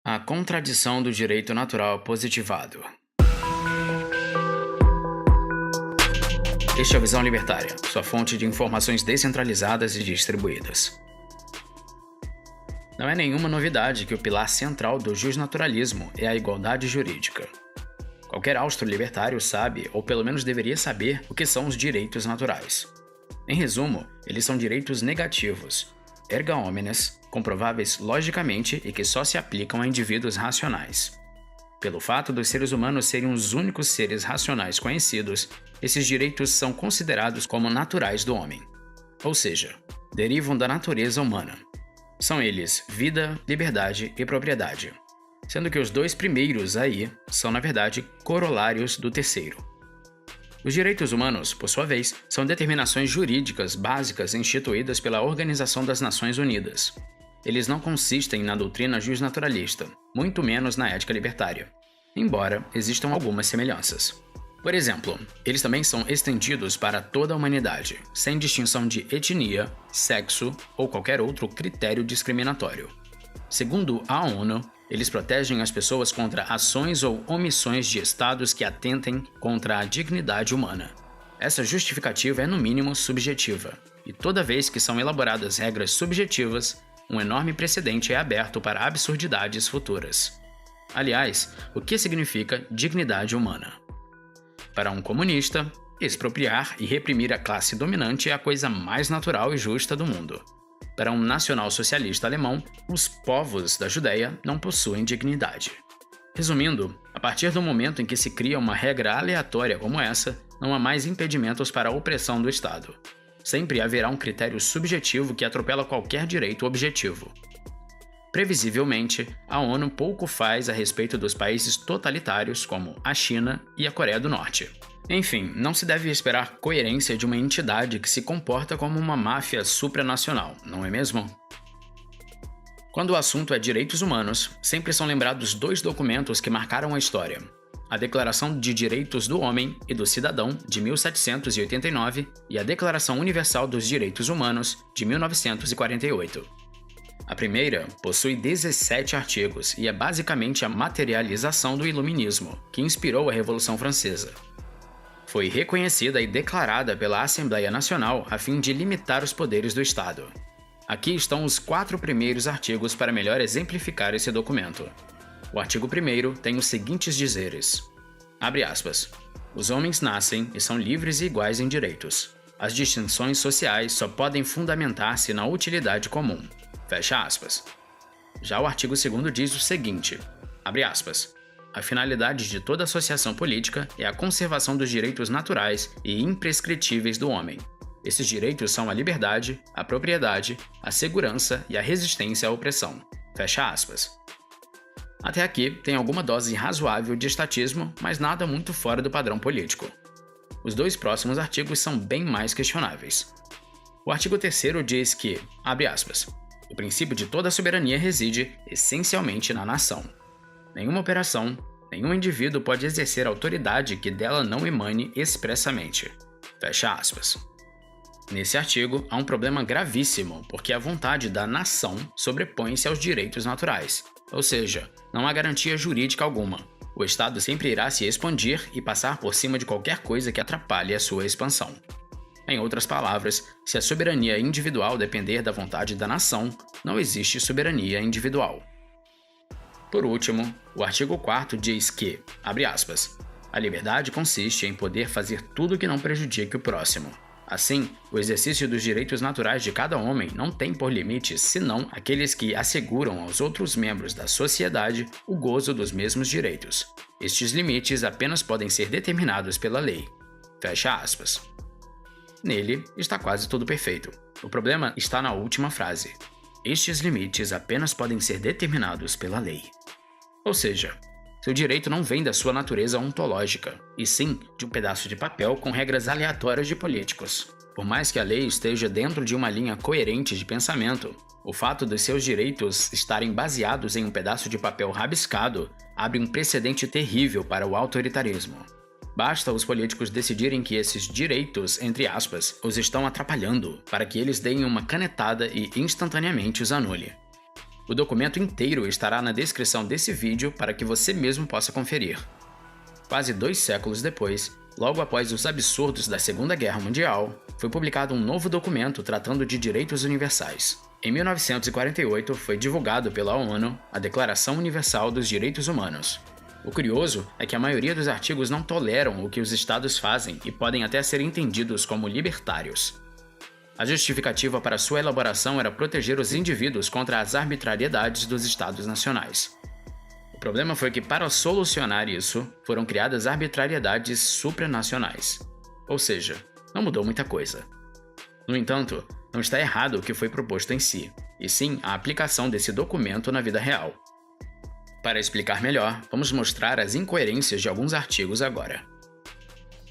A contradição do direito natural positivado. Este é a Visão Libertária, sua fonte de informações descentralizadas e distribuídas. Não é nenhuma novidade que o pilar central do justnaturalismo é a igualdade jurídica. Qualquer austro-libertário sabe, ou pelo menos deveria saber, o que são os direitos naturais. Em resumo, eles são direitos negativos, erga omnes, comprováveis logicamente e que só se aplicam a indivíduos racionais. Pelo fato dos seres humanos serem os únicos seres racionais conhecidos, esses direitos são considerados como naturais do homem, ou seja, derivam da natureza humana. São eles vida, liberdade e propriedade, sendo que os dois primeiros aí são, na verdade, corolários do terceiro. Os direitos humanos, por sua vez, são determinações jurídicas básicas instituídas pela Organização das Nações Unidas. Eles não consistem na doutrina justnaturalista, muito menos na ética libertária, embora existam algumas semelhanças. Por exemplo, eles também são estendidos para toda a humanidade, sem distinção de etnia, sexo ou qualquer outro critério discriminatório. Segundo a ONU, eles protegem as pessoas contra ações ou omissões de estados que atentem contra a dignidade humana. Essa justificativa é no mínimo subjetiva, e toda vez que são elaboradas regras subjetivas, um enorme precedente é aberto para absurdidades futuras. Aliás, o que significa dignidade humana? Para um comunista, expropriar e reprimir a classe dominante é a coisa mais natural e justa do mundo. Para um nacional-socialista alemão, os povos da Judéia não possuem dignidade. Resumindo, a partir do momento em que se cria uma regra aleatória como essa, não há mais impedimentos para a opressão do Estado. Sempre haverá um critério subjetivo que atropela qualquer direito objetivo. Previsivelmente, a ONU pouco faz a respeito dos países totalitários como a China e a Coreia do Norte. Enfim, não se deve esperar coerência de uma entidade que se comporta como uma máfia supranacional, não é mesmo? Quando o assunto é direitos humanos, sempre são lembrados dois documentos que marcaram a história: a Declaração de Direitos do Homem e do Cidadão, de 1789, e a Declaração Universal dos Direitos Humanos, de 1948. A primeira possui 17 artigos e é basicamente a materialização do Iluminismo, que inspirou a Revolução Francesa. Foi reconhecida e declarada pela Assembleia Nacional a fim de limitar os poderes do Estado. Aqui estão os 4 primeiros artigos para melhor exemplificar esse documento. O artigo 1º tem os seguintes dizeres. Abre aspas. Os homens nascem e são livres e iguais em direitos. As distinções sociais só podem fundamentar-se na utilidade comum. Fecha aspas. Já o artigo 2º diz o seguinte, abre aspas, a finalidade de toda associação política é a conservação dos direitos naturais e imprescritíveis do homem. Esses direitos são a liberdade, a propriedade, a segurança e a resistência à opressão. Fecha aspas. Até aqui tem alguma dose razoável de estatismo, mas nada muito fora do padrão político. Os dois próximos artigos são bem mais questionáveis. O artigo 3º diz que, abre aspas, o princípio de toda soberania reside, essencialmente, na nação. Nenhuma operação, nenhum indivíduo pode exercer autoridade que dela não emane expressamente. Fecha aspas. Nesse artigo, há um problema gravíssimo, porque a vontade da nação sobrepõe-se aos direitos naturais. Ou seja, não há garantia jurídica alguma. O Estado sempre irá se expandir e passar por cima de qualquer coisa que atrapalhe a sua expansão. Em outras palavras, se a soberania individual depender da vontade da nação, não existe soberania individual. Por último, o artigo 4º diz que, abre aspas, a liberdade consiste em poder fazer tudo que não prejudique o próximo. Assim, o exercício dos direitos naturais de cada homem não tem por limites senão aqueles que asseguram aos outros membros da sociedade o gozo dos mesmos direitos. Estes limites apenas podem ser determinados pela lei. Fecha aspas. Nele está quase tudo perfeito. O problema está na última frase. Estes limites apenas podem ser determinados pela lei. Ou seja, seu direito não vem da sua natureza ontológica, e sim de um pedaço de papel com regras aleatórias de políticos. Por mais que a lei esteja dentro de uma linha coerente de pensamento, o fato dos seus direitos estarem baseados em um pedaço de papel rabiscado abre um precedente terrível para o autoritarismo. Basta os políticos decidirem que esses direitos, entre aspas, os estão atrapalhando, para que eles deem uma canetada e instantaneamente os anule. O documento inteiro estará na descrição desse vídeo para que você mesmo possa conferir. Quase 2 séculos depois, logo após os absurdos da Segunda Guerra Mundial, foi publicado um novo documento tratando de direitos universais. Em 1948, foi divulgado pela ONU a Declaração Universal dos Direitos Humanos. O curioso é que a maioria dos artigos não toleram o que os estados fazem e podem até ser entendidos como libertários. A justificativa para sua elaboração era proteger os indivíduos contra as arbitrariedades dos estados nacionais. O problema foi que, para solucionar isso, foram criadas arbitrariedades supranacionais. Ou seja, não mudou muita coisa. No entanto, não está errado o que foi proposto em si, e sim a aplicação desse documento na vida real. Para explicar melhor, vamos mostrar as incoerências de alguns artigos agora.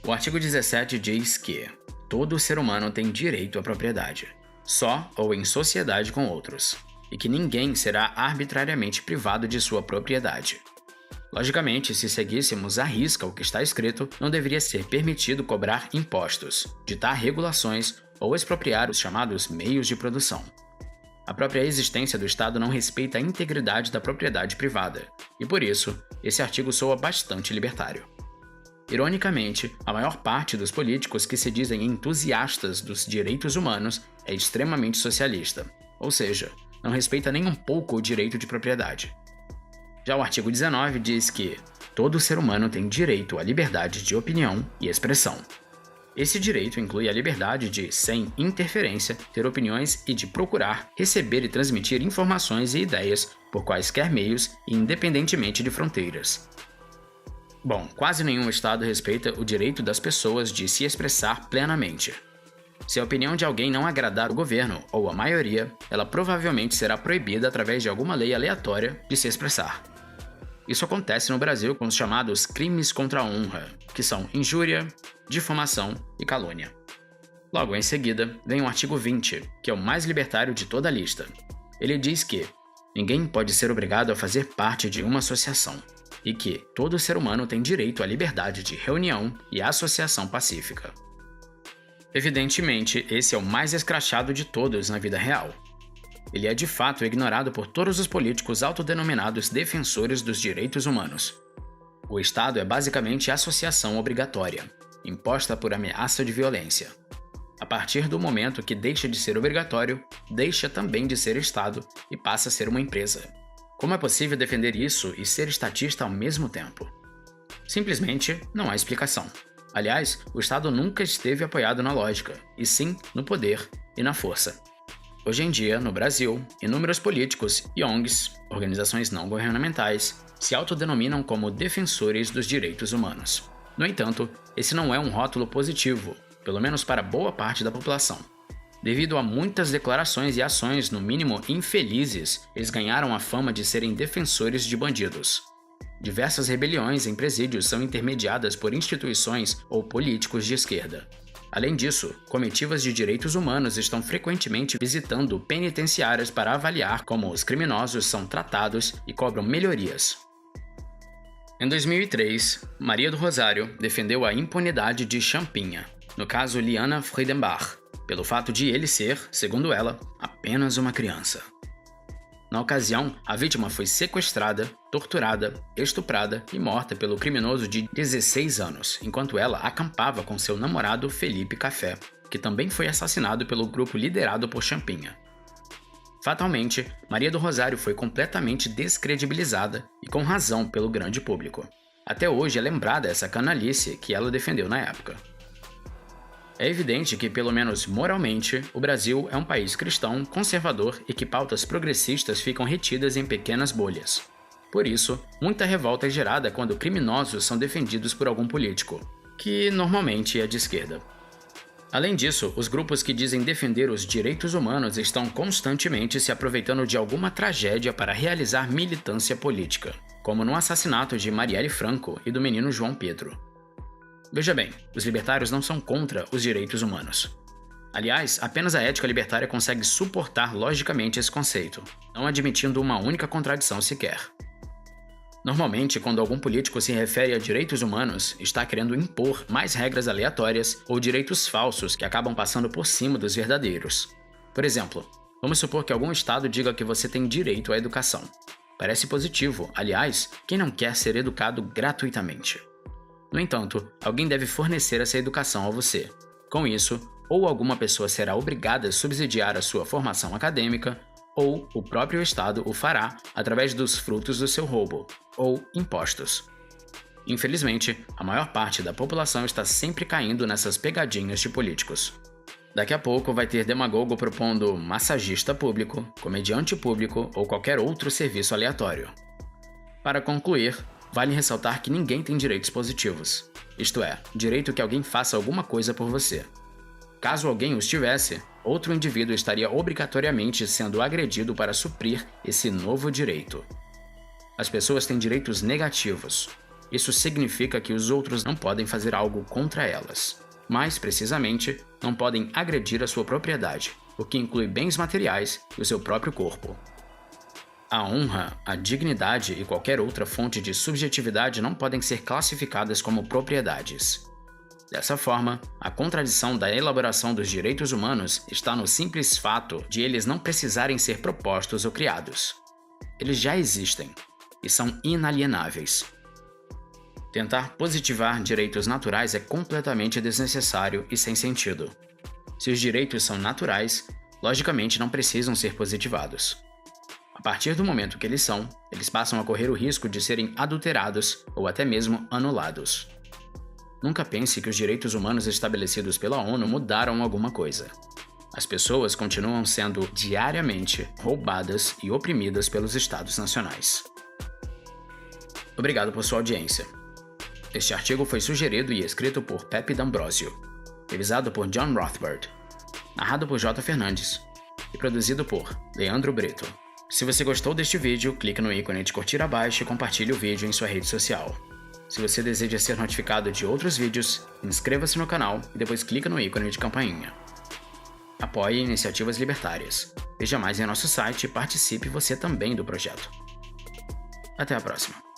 O artigo 17 diz que todo ser humano tem direito à propriedade, só ou em sociedade com outros, e que ninguém será arbitrariamente privado de sua propriedade. Logicamente, se seguíssemos à risca o que está escrito, não deveria ser permitido cobrar impostos, ditar regulações ou expropriar os chamados meios de produção. A própria existência do Estado não respeita a integridade da propriedade privada, e por isso, esse artigo soa bastante libertário. Ironicamente, a maior parte dos políticos que se dizem entusiastas dos direitos humanos é extremamente socialista, ou seja, não respeita nem um pouco o direito de propriedade. Já o artigo 19 diz que todo ser humano tem direito à liberdade de opinião e expressão. Esse direito inclui a liberdade de, sem interferência, ter opiniões e de procurar, receber e transmitir informações e ideias por quaisquer meios e independentemente de fronteiras. Bom, quase nenhum Estado respeita o direito das pessoas de se expressar plenamente. Se a opinião de alguém não agradar o governo ou a maioria, ela provavelmente será proibida através de alguma lei aleatória de se expressar. Isso acontece no Brasil com os chamados crimes contra a honra, que são injúria, difamação e calúnia. Logo em seguida, vem o artigo 20, que é o mais libertário de toda a lista. Ele diz que ninguém pode ser obrigado a fazer parte de uma associação e que todo ser humano tem direito à liberdade de reunião e associação pacífica. Evidentemente, esse é o mais escrachado de todos na vida real. Ele é de fato ignorado por todos os políticos autodenominados defensores dos direitos humanos. O Estado é basicamente associação obrigatória, imposta por ameaça de violência. A partir do momento que deixa de ser obrigatório, deixa também de ser Estado e passa a ser uma empresa. Como é possível defender isso e ser estatista ao mesmo tempo? Simplesmente não há explicação. Aliás, o Estado nunca esteve apoiado na lógica, e sim no poder e na força. Hoje em dia, no Brasil, inúmeros políticos e ONGs, organizações não governamentais, se autodenominam como defensores dos direitos humanos. No entanto, esse não é um rótulo positivo, pelo menos para boa parte da população. Devido a muitas declarações e ações, no mínimo infelizes, eles ganharam a fama de serem defensores de bandidos. Diversas rebeliões em presídios são intermediadas por instituições ou políticos de esquerda. Além disso, comitivas de direitos humanos estão frequentemente visitando penitenciárias para avaliar como os criminosos são tratados e cobram melhorias. Em 2003, Maria do Rosário defendeu a impunidade de Champinha, no caso Liana Friedenbach, pelo fato de ele ser, segundo ela, apenas uma criança. Na ocasião, a vítima foi sequestrada, torturada, estuprada e morta pelo criminoso de 16 anos, enquanto ela acampava com seu namorado Felipe Café, que também foi assassinado pelo grupo liderado por Champinha. Fatalmente, Maria do Rosário foi completamente descredibilizada e com razão pelo grande público. Até hoje é lembrada essa canalice que ela defendeu na época. É evidente que, pelo menos moralmente, o Brasil é um país cristão, conservador e que pautas progressistas ficam retidas em pequenas bolhas. Por isso, muita revolta é gerada quando criminosos são defendidos por algum político, que normalmente é de esquerda. Além disso, os grupos que dizem defender os direitos humanos estão constantemente se aproveitando de alguma tragédia para realizar militância política, como no assassinato de Marielle Franco e do menino João Pedro. Veja bem, os libertários não são contra os direitos humanos. Aliás, apenas a ética libertária consegue suportar logicamente esse conceito, não admitindo uma única contradição sequer. Normalmente, quando algum político se refere a direitos humanos, está querendo impor mais regras aleatórias ou direitos falsos que acabam passando por cima dos verdadeiros. Por exemplo, Vamos supor que algum estado diga que você tem direito à educação. Parece positivo, aliás, quem não quer ser educado gratuitamente? No entanto, alguém deve fornecer essa educação a você. Com isso, ou alguma pessoa será obrigada a subsidiar a sua formação acadêmica, ou o próprio Estado o fará através dos frutos do seu roubo, ou impostos. Infelizmente, a maior parte da população está sempre caindo nessas pegadinhas de políticos. Daqui a pouco vai ter demagogo propondo massagista público, comediante público ou qualquer outro serviço aleatório. Para concluir, vale ressaltar que ninguém tem direitos positivos, isto é, direito que alguém faça alguma coisa por você. Caso alguém os tivesse, outro indivíduo estaria obrigatoriamente sendo agredido para suprir esse novo direito. As pessoas têm direitos negativos. Isso significa que os outros não podem fazer algo contra elas. Mais precisamente, não podem agredir a sua propriedade, o que inclui bens materiais e o seu próprio corpo. A honra, a dignidade e qualquer outra fonte de subjetividade não podem ser classificadas como propriedades. Dessa forma, a contradição da elaboração dos direitos humanos está no simples fato de eles não precisarem ser propostos ou criados. Eles já existem e são inalienáveis. Tentar positivar direitos naturais é completamente desnecessário e sem sentido. Se os direitos são naturais, logicamente não precisam ser positivados. A partir do momento que eles são, eles passam a correr o risco de serem adulterados ou até mesmo anulados. Nunca pense que os direitos humanos estabelecidos pela ONU mudaram alguma coisa. As pessoas continuam sendo diariamente roubadas e oprimidas pelos estados nacionais. Obrigado por sua audiência. Este artigo foi sugerido e escrito por Pepe D'Ambrosio, revisado por John Rothbard, narrado por J. Fernandes e produzido por Leandro Brito. Se você gostou deste vídeo, clique no ícone de curtir abaixo e compartilhe o vídeo em sua rede social. Se você deseja ser notificado de outros vídeos, inscreva-se no canal e depois clique no ícone de campainha. Apoie iniciativas libertárias. Veja mais em nosso site e participe você também do projeto. Até a próxima.